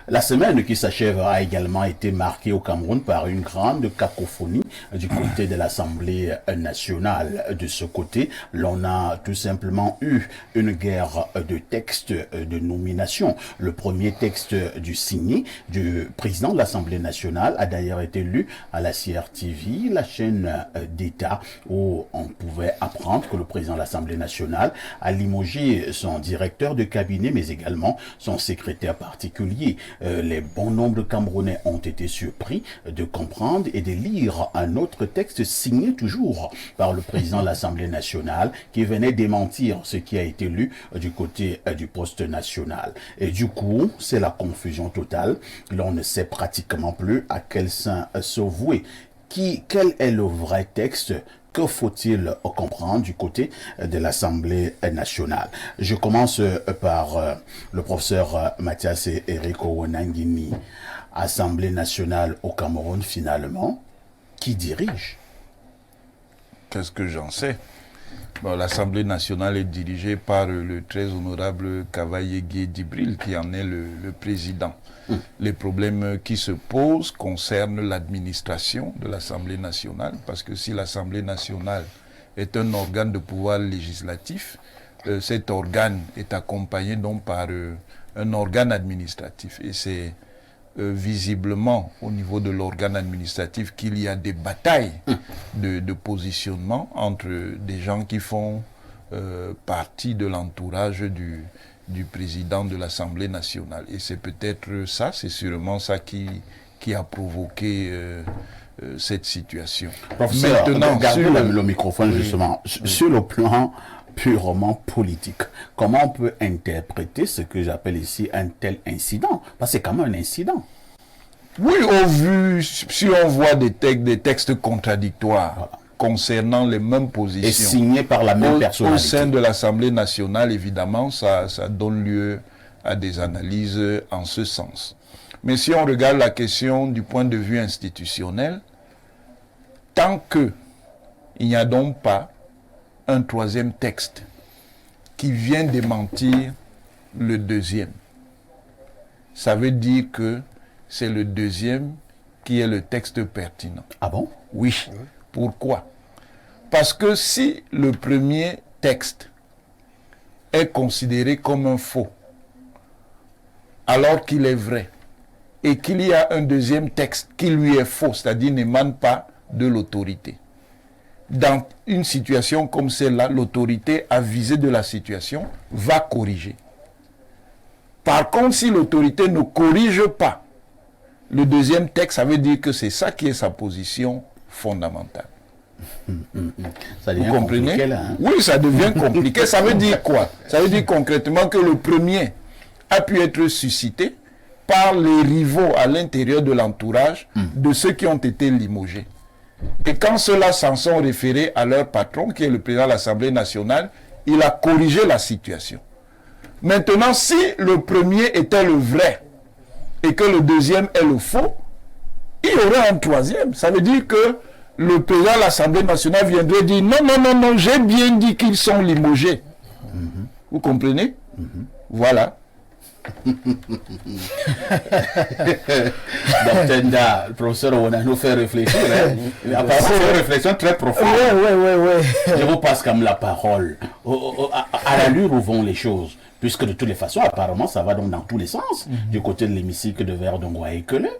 La semaine qui s'achève a également été marquée au Cameroun par une grande cacophonie du côté de l'Assemblée nationale. De ce côté, l'on a tout simplement eu une guerre de textes de nomination. Le premier texte du signé du président de l'Assemblée nationale a d'ailleurs été lu à la CRTV, la chaîne d'État, où on pouvait apprendre que le président de l'Assemblée nationale a limogé son directeur de cabinet, mais également son secrétaire particulier. Les bons nombres de Camerounais ont été surpris de comprendre et de lire un autre texte signé toujours par le président de l'Assemblée nationale qui venait démentir ce qui a été lu du côté du poste national. Et du coup, c'est la confusion totale. L'on ne sait pratiquement plus à quel saint se vouer. Quel est le vrai texte? Que faut-il comprendre du côté de l'Assemblée nationale? Je commence par le professeur Mathias Eriko Wanangini. Assemblée nationale au Cameroun, finalement, qui dirige? Qu'est-ce que j'en sais? Bon, l'Assemblée nationale est dirigée par le très honorable Kavaye Djibril, qui en est le président. Les problèmes qui se posent concernent l'administration de l'Assemblée nationale, parce que si l'Assemblée nationale est un organe de pouvoir législatif, cet organe est accompagné donc par un organe administratif. Et c'est visiblement au niveau de l'organe administratif qu'il y a des batailles de positionnement entre des gens qui font partie de l'entourage du président de l'Assemblée nationale. Et c'est peut-être ça, c'est sûrement ça qui a provoqué cette situation. Professeur, regardez le microphone justement. Sur le plan purement politique, comment on peut interpréter ce que j'appelle ici un tel incident? Parce que c'est quand même un incident. Oui, si on voit des textes contradictoires, voilà, concernant les mêmes positions. Et signé par la même personnalité. Au sein de l'Assemblée nationale, évidemment, ça donne lieu à des analyses en ce sens. Mais si on regarde la question du point de vue institutionnel, tant qu'il n'y a donc pas un troisième texte qui vient démentir le deuxième, ça veut dire que c'est le deuxième qui est le texte pertinent. Ah bon? Oui. Pourquoi? Parce que si le premier texte est considéré comme un faux, alors qu'il est vrai, et qu'il y a un deuxième texte qui lui est faux, c'est-à-dire n'émane pas de l'autorité, dans une situation comme celle-là, l'autorité avisée de la situation va corriger. Par contre, si l'autorité ne corrige pas le deuxième texte, ça veut dire que c'est ça qui est sa position fondamentale. Ça devient vous comprenez là, hein? Oui, ça devient compliqué. Ça veut dire quoi? Ça veut dire concrètement que le premier a pu être suscité par les rivaux à l'intérieur de l'entourage de ceux qui ont été limogés. Et quand ceux-là s'en sont référés à leur patron, qui est le président de l'Assemblée nationale, il a corrigé la situation. Maintenant, si le premier était le vrai et que le deuxième est le faux, il y aurait un troisième. Ça veut dire que le président de l'Assemblée nationale viendrait dire non, non, non, non, j'ai bien dit qu'ils sont limogés. Vous comprenez? Voilà. Tenda, le professeur, on a nous fait réfléchir. Apparemment, c'est une réflexion très profonde. Oui. Je vous passe comme la parole. À l'allure où vont les choses. Puisque de toutes les façons, apparemment, ça va donc dans tous les sens. Du côté de l'hémicycle de Verdongois et Queuleux.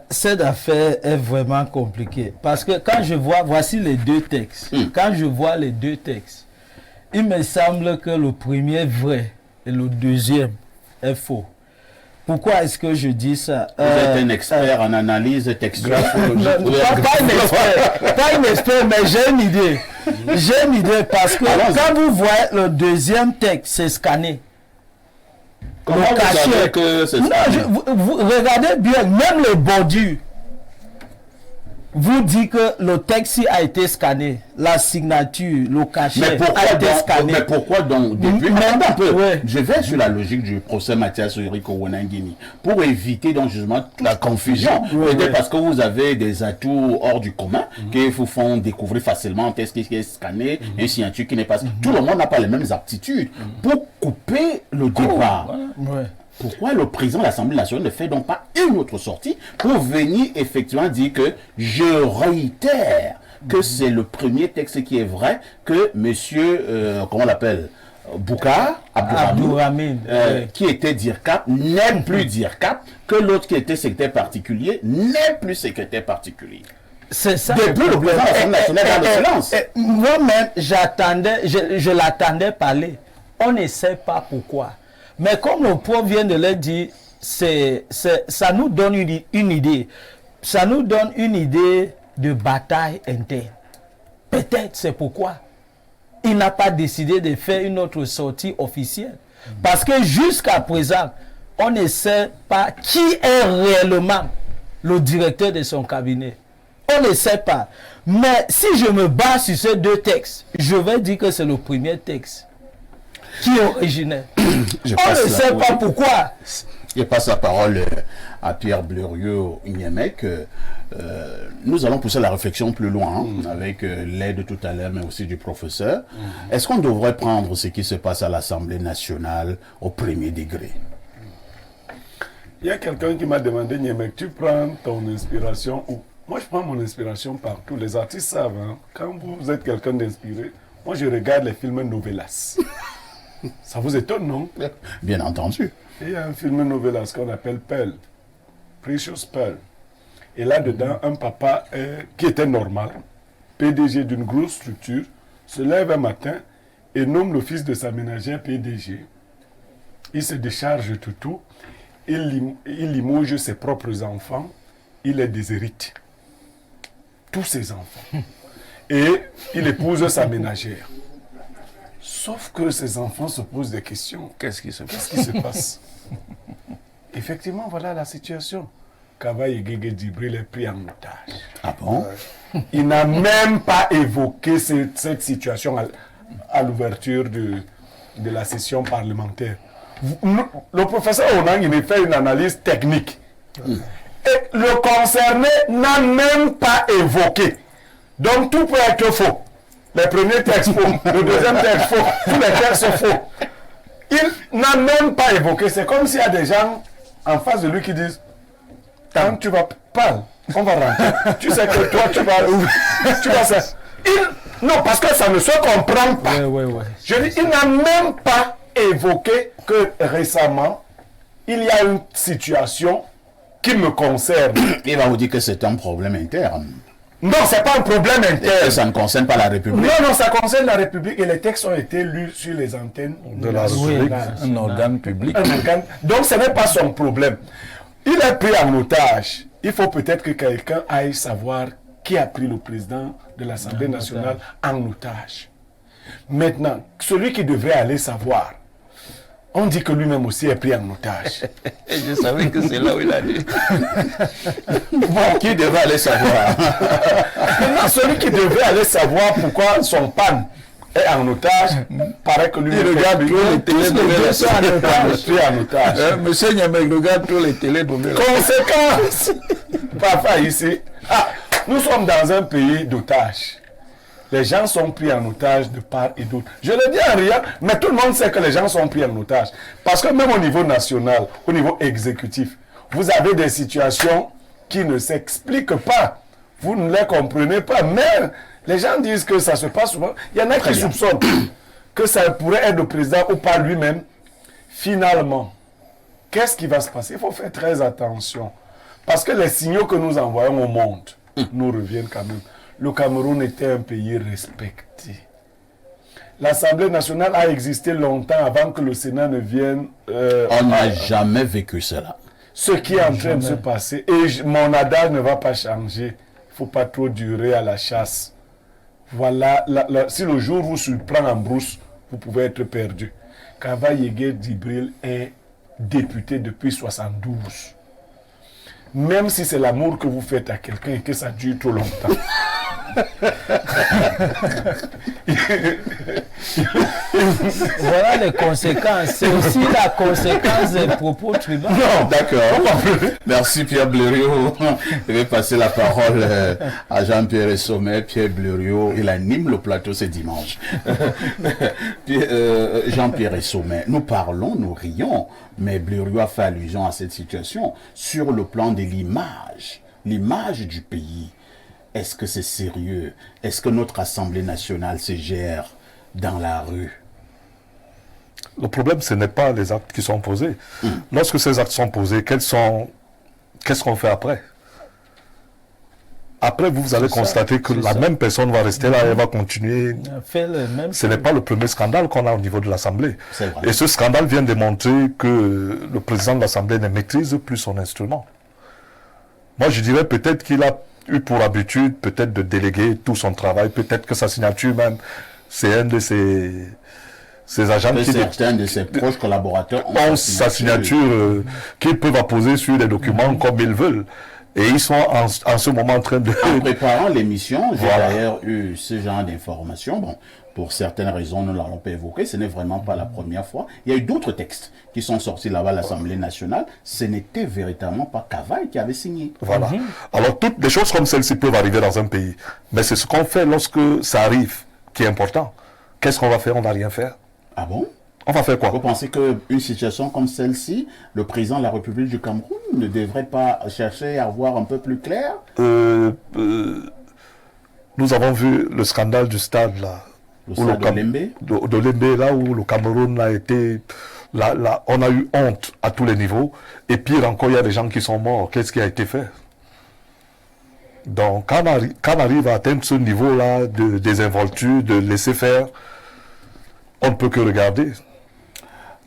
Cette affaire est vraiment compliquée. Parce que quand je vois, voici les deux textes. Quand je vois les deux textes, il me semble que le premier est vrai et le deuxième est faux. Pourquoi est-ce que je dis ça? Vous êtes un expert en analyse textuelle. Pas un expert, mais j'ai une idée. J'ai une idée parce que quand vous voyez le deuxième texte, c'est scanné. Comment vous savez que c'est scanné? Vous regardez bien, même le bordure vous dit que le texte a été scanné. la signature, le cachet mais pourquoi donc depuis Attends un peu, ouais. je vais sur la logique du procès Mathias Rico Wanangini pour éviter donc justement toute la confusion. Peut-être parce que vous avez des atouts hors du commun qui vous font découvrir facilement qu'est-ce qui est scanné, une signature qui n'est pas... Tout le monde n'a pas les mêmes aptitudes pour couper le débat. Ouais. Pourquoi le président de l'Assemblée nationale ne fait donc pas une autre sortie pour venir effectivement dire que je réitère que c'est le premier texte qui est vrai, que monsieur, comment on l'appelle, Boukar Abdourahmane, qui était DIRCAP, n'est plus DIRCAP, que l'autre qui était secrétaire particulier n'est plus secrétaire particulier. C'est ça. Depuis le président de l'Assemblée nationale dans le silence. Moi-même, je l'attendais parler. On ne sait pas pourquoi. Mais comme le prof vient de le dire, ça nous donne une idée. Ça nous donne une idée de bataille interne. Peut-être c'est pourquoi il n'a pas décidé de faire une autre sortie officielle. Parce que jusqu'à présent, on ne sait pas qui est réellement le directeur de son cabinet. On ne sait pas. Mais si je me base sur ces deux textes, je vais dire que c'est le premier texte qui est originel. On ne sait pas pourquoi. Je passe la parole à Pierre Bleriot-Niemek. Nous allons pousser la réflexion plus loin, avec l'aide tout à l'heure, mais aussi du professeur. Est-ce qu'on devrait prendre ce qui se passe à l'Assemblée nationale au premier degré? Il y a quelqu'un qui m'a demandé, Niemek, tu prends ton inspiration où? Moi, je prends mon inspiration partout. Les artistes savent, hein, quand vous êtes quelqu'un d'inspiré, moi, je regarde les films novelas. Ça vous étonne, non? Bien entendu. Et il y a un film novelas qu'on appelle Pearl, Precious Pearl. Et là-dedans, un papa qui était normal, PDG d'une grosse structure, se lève un matin et nomme le fils de sa ménagère PDG. Il se décharge de tout. Il limoge ses propres enfants. Il les déshérite. Tous ses enfants. Et il épouse sa ménagère. Sauf que ses enfants se posent des questions. Qu'est-ce qui se passe? Qu'est-ce qui se passe? Effectivement, voilà la situation. Kavaye Gueye Djibril est pris en otage. Ah bon? Il n'a même pas évoqué cette situation à l'ouverture de la session parlementaire. Le professeur Onang, il fait une analyse technique. Et le concerné n'a même pas évoqué. Donc tout peut être faux. Les premiers textes faux, le deuxième texte faux, tous les textes faux. Il n'a même pas évoqué. C'est comme s'il y a des gens en face de lui qui disent quand tu vas parler, on va rentrer. Tu sais que toi, tu vas ça. Non, parce que ça ne se comprend pas. Je dis, il n'a même pas évoqué que récemment, il y a une situation qui me concerne. Il va vous dire que c'est un problème interne. Non, ce n'est pas un problème interne. Ça ne concerne pas la République. Non, ça concerne la République et les textes ont été lus sur les antennes de la République, un organe public. Donc ce n'est pas son problème. Il est pris en otage. Il faut peut-être que quelqu'un aille savoir qui a pris le président de l'Assemblée nationale en otage. Maintenant, celui qui devrait aller savoir, on dit que lui-même aussi est pris en otage. Je savais que c'est là où il a dit. Bon, qui devrait aller savoir? Maintenant, celui qui devrait aller savoir pourquoi son pan est en otage, paraît que lui il regarde tous les télé en otage. Monsieur Niemek regarde tous les télé. Conséquence, parfois ici, nous sommes dans un pays d'otages. Les gens sont pris en otage de part et d'autre. Je le dis en riant, mais tout le monde sait que les gens sont pris en otage. Parce que même au niveau national, au niveau exécutif, vous avez des situations qui ne s'expliquent pas. Vous ne les comprenez pas. Mais les gens disent que ça se passe souvent. Il y en a qui soupçonnent que ça pourrait être le président ou pas lui-même. Finalement, qu'est-ce qui va se passer? Il faut faire très attention. Parce que les signaux que nous envoyons au monde nous reviennent quand même. Le Cameroun était un pays respecté. L'Assemblée nationale a existé longtemps avant que le Sénat ne vienne. On n'a jamais vécu cela. Ce qui est en train de se passer, et mon adage ne va pas changer. Il ne faut pas trop durer à la chasse. Voilà, si le jour vous surprend en brousse, vous pouvez être perdu. Kavaye Gueye Djibril est député depuis 72. Même si c'est l'amour que vous faites à quelqu'un et que ça dure trop longtemps. Voilà les conséquences. C'est aussi la conséquence des propos tribaux. Non, d'accord. Merci Pierre Blériot. Je vais passer la parole à Jean-Pierre Sommet. Pierre Blériot, il anime le plateau ce dimanche. Jean-Pierre Sommet, nous parlons, nous rions, mais Blériot a fait allusion à cette situation sur le plan de l'image du pays. Est-ce que c'est sérieux? Est-ce que notre Assemblée nationale se gère dans la rue? Le problème, ce n'est pas les actes qui sont posés. Lorsque ces actes sont posés, qu'est-ce qu'on fait après? Après, vous allez constater que la même personne va rester là et va continuer. Ce n'est pas le premier scandale qu'on a au niveau de l'Assemblée. Et ce scandale vient démontrer que le président de l'Assemblée ne maîtrise plus son instrument. Moi, je dirais peut-être qu'il a eu pour habitude peut-être de déléguer tout son travail, peut-être que sa signature même, c'est un de ses agents qui... Certains de ses proches collaborateurs ont sa signature qu'ils peuvent apposer sur les documents comme ils veulent. Et ils sont en ce moment en train de... En préparant l'émission, j'ai d'ailleurs eu ce genre d'informations. Bon, pour certaines raisons, nous ne l'avons pas évoqué. Ce n'est vraiment pas la première fois. Il y a eu d'autres textes qui sont sortis là-bas à l'Assemblée nationale. Ce n'était véritablement pas Cavaille qui avait signé. Voilà. Alors, toutes des choses comme celle-ci peuvent arriver dans un pays. Mais c'est ce qu'on fait lorsque ça arrive qui est important. Qu'est-ce qu'on va faire? On n'a rien faire. Ah bon? On va faire quoi? Vous pensez qu'une situation comme celle-ci, le président de la République du Cameroun ne devrait pas chercher à voir un peu plus clair? Nous avons vu le scandale du stade là. Le stade de Lembe, là où le Cameroun a été... Là, on a eu honte à tous les niveaux. Et pire encore, il y a des gens qui sont morts. Qu'est-ce qui a été fait? Donc, quand on arrive à atteindre ce niveau-là de désinvolture, de laisser faire, on ne peut que regarder.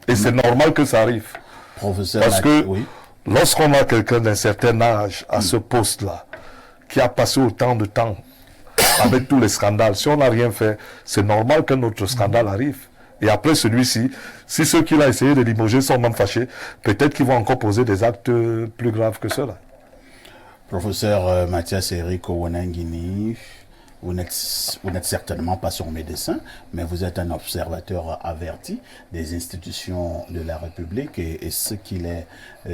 Et c'est normal que ça arrive. Professeur, parce que lorsqu'on a quelqu'un d'un certain âge à ce poste-là, qui a passé autant de temps avec tous les scandales, si on n'a rien fait, c'est normal que notre scandale arrive. Et après celui-ci, si ceux qui l'ont essayé de limoger sont même fâchés, peut-être qu'ils vont encore poser des actes plus graves que ceux-là. Professeur Mathias Eric Ouanangini, vous n'êtes certainement pas son médecin, mais vous êtes un observateur averti des institutions de la République et ceux qui les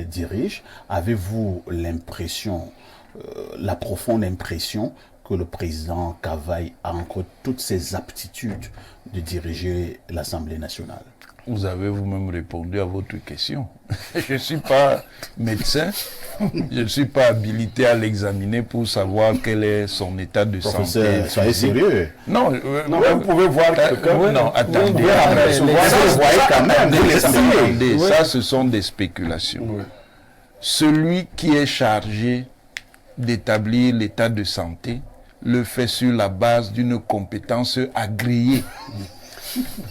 dirigent. Avez-vous l'impression, la profonde impression que le président Cavaille a encore toutes ses aptitudes de diriger l'Assemblée nationale? Vous avez vous-même répondu à votre question. Je ne suis pas médecin, je ne suis pas habilité à l'examiner pour savoir quel est son état de santé. Soyez sérieux. Non, vous pouvez voir quelqu'un. Non, attendez. Ça, ce sont des spéculations. Oui. Celui qui est chargé d'établir l'état de santé le fait sur la base d'une compétence agréée.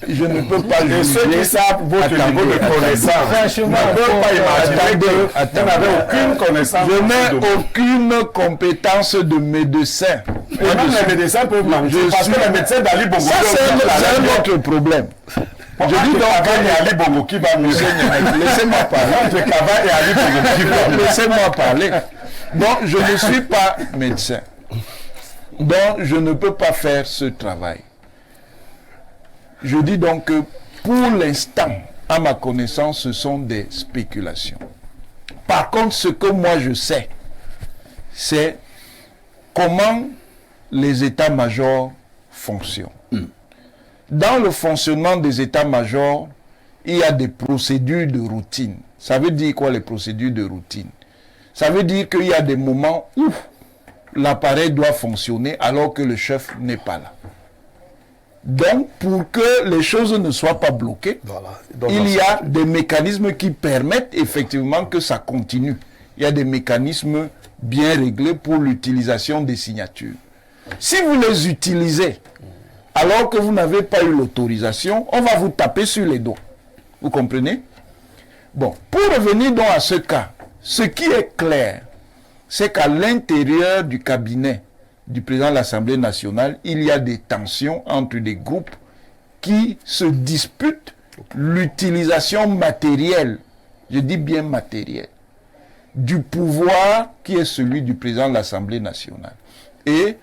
Je ne peux pas juger. Ceux qui savent votre niveau de connaissance ne peuvent pas imaginer que vous n'avez aucune connaissance. Je n'ai aucune compétence de médecin. Et même les médecins peuvent manger. Parce que les médecins d'Ali Bongo... Ça, c'est un autre problème. Je dis donc Cavaille et Ali Bongo qui va mieux. Laissez-moi parler. Entre Cavaille et Ali Bongo qui va mieux. Laissez-moi parler. Donc, je ne suis pas médecin. Donc, je ne peux pas faire ce travail. Je dis donc que pour l'instant, à ma connaissance, ce sont des spéculations. Par contre, ce que moi je sais, c'est comment les états-majors fonctionnent. Dans le fonctionnement des états-majors, il y a des procédures de routine. Ça veut dire quoi, les procédures de routine? Ça veut dire qu'il y a des moments où l'appareil doit fonctionner alors que le chef n'est pas là. Donc, pour que les choses ne soient pas bloquées, il y a des mécanismes qui permettent effectivement que ça continue. Il y a des mécanismes bien réglés pour l'utilisation des signatures. Si vous les utilisez alors que vous n'avez pas eu l'autorisation, on va vous taper sur les doigts. Vous comprenez? Bon, pour revenir donc à ce cas, ce qui est clair, c'est qu'à l'intérieur du cabinet du président de l'Assemblée nationale, il y a des tensions entre des groupes qui se disputent l'utilisation matérielle, je dis bien matérielle, du pouvoir qui est celui du président de l'Assemblée nationale. Et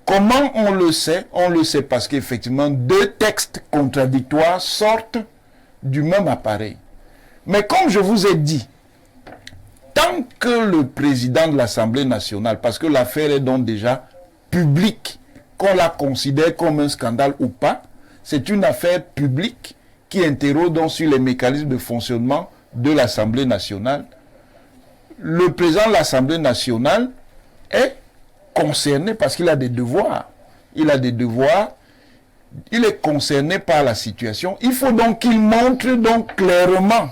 Comment on le sait? On le sait parce qu'effectivement, deux textes contradictoires sortent du même appareil. Mais comme je vous ai dit, tant que le président de l'Assemblée nationale, parce que l'affaire est donc déjà publique, qu'on la considère comme un scandale ou pas, c'est une affaire publique qui interroge donc sur les mécanismes de fonctionnement de l'Assemblée nationale. Le président de l'Assemblée nationale est concerné parce qu'il a des devoirs. Il a des devoirs. Il est concerné par la situation. Il faut donc qu'il montre donc clairement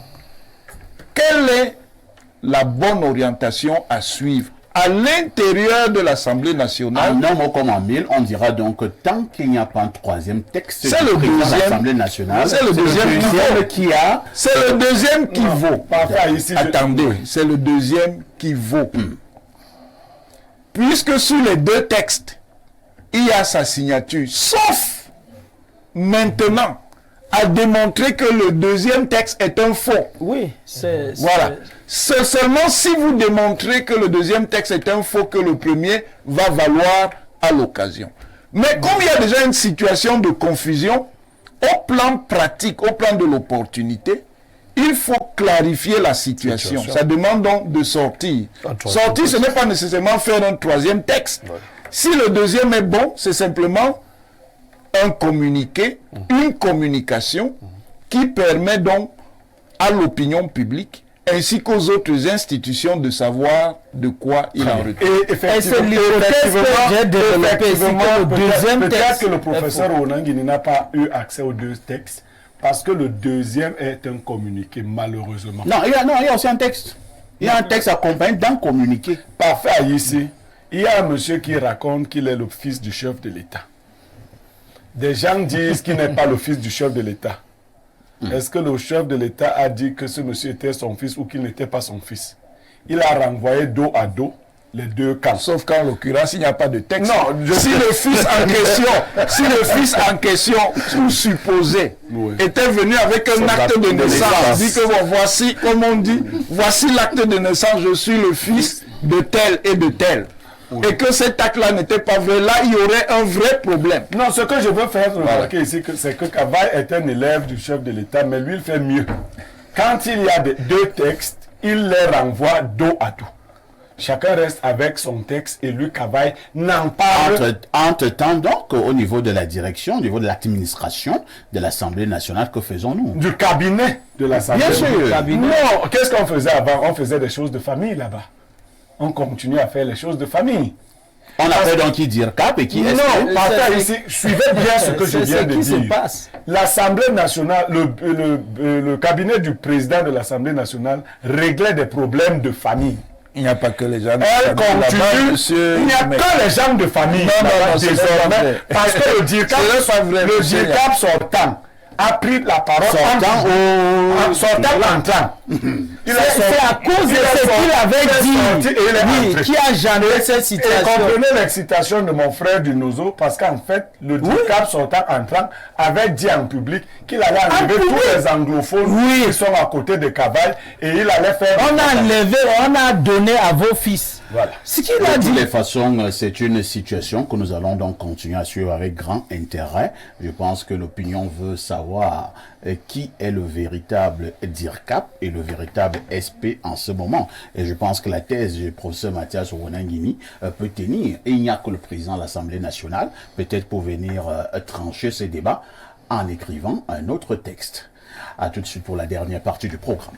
quelle est la bonne orientation à suivre à l'intérieur de l'Assemblée nationale. En un mot comme en mille, on dira donc que tant qu'il n'y a pas un troisième texte c'est le deuxième de l'Assemblée nationale, c'est le deuxième qui a... C'est le deuxième qui vaut. Parfois, ici, attendez, c'est le deuxième qui vaut. Puisque sur les deux textes, il y a sa signature, sauf maintenant à démontrer que le deuxième texte est un faux. Oui, c'est... Voilà. C'est seulement si vous démontrez que le deuxième texte est un faux que le premier va valoir à l'occasion. Mais comme il y a déjà une situation de confusion, au plan pratique, au plan de l'opportunité, il faut clarifier la situation. Ça demande donc de sortir. Sortir, ce n'est pas nécessairement faire un troisième texte. Ouais. Si le deuxième est bon, c'est simplement un communiqué, une communication qui permet donc à l'opinion publique ainsi qu'aux autres institutions de savoir de quoi il en retourne. Et c'est l'hypothèse que j'ai développée. Peut-être que le professeur Onangini n'a pas eu accès aux deux textes parce que le deuxième est un communiqué, malheureusement. Non, il y a aussi un texte. Il y a un texte accompagné d'un communiqué. Parfait, ici. Il y a un monsieur qui raconte qu'il est le fils du chef de l'État. Des gens disent qu'il n'est pas le fils du chef de l'État. Est-ce que le chef de l'État a dit que ce monsieur était son fils ou qu'il n'était pas son fils? Il a renvoyé dos à dos les deux camps. Sauf qu'en l'occurrence, il n'y a pas de texte. Non, si le fils en question, ou supposé, était venu avec un acte de naissance, dit que bon, voici, comme on dit, voici l'acte de naissance, je suis le fils de tel et de tel. Et que cet acte-là n'était pas vrai, là, il y aurait un vrai problème. Non, ce que je veux faire remarquer ici, c'est que Kavaï est un élève du chef de l'État, mais lui, il fait mieux. Quand il y a deux textes, il les renvoie dos à dos. Chacun reste avec son texte et lui, Kavaï, n'en parle. Entre-temps, donc, au niveau de la direction, au niveau de l'administration de l'Assemblée nationale, que faisons-nous? Du cabinet de l'Assemblée. Bien sûr. Non, qu'est-ce qu'on faisait avant? On faisait des choses de famille là-bas. On continue à faire les choses de famille. On appelle donc qui dire cap et qui est... Non, parfait ici, suivez bien ce que je viens de dire. L'Assemblée nationale, le cabinet du président de l'Assemblée nationale réglait des problèmes de famille. Il n'y a pas que les gens de famille. Il n'y a que les gens de famille. Non, désormais. Parce que le DIRCAP sortant a pris la parole entrant. C'est à cause de ce qu'il avait dit qui a généré cette situation. Et comprenez l'excitation de mon frère du Nozo parce qu'en fait, le DIRCAP sortant entrant avait dit en public qu'il allait enlever tous les anglophones qui sont à côté de Kavaï et il allait faire... On a donné à vos fils. Voilà. Ce qu'il a dit. De toutes les façons, c'est une situation que nous allons donc continuer à suivre avec grand intérêt. Je pense que l'opinion veut savoir qui est le véritable DIRCAP et le véritable SP en ce moment. Et je pense que la thèse du professeur Mathias Onangini peut tenir. Et il n'y a que le président de l'Assemblée nationale, peut-être pour venir trancher ces débats en écrivant un autre texte. À tout de suite pour la dernière partie du programme.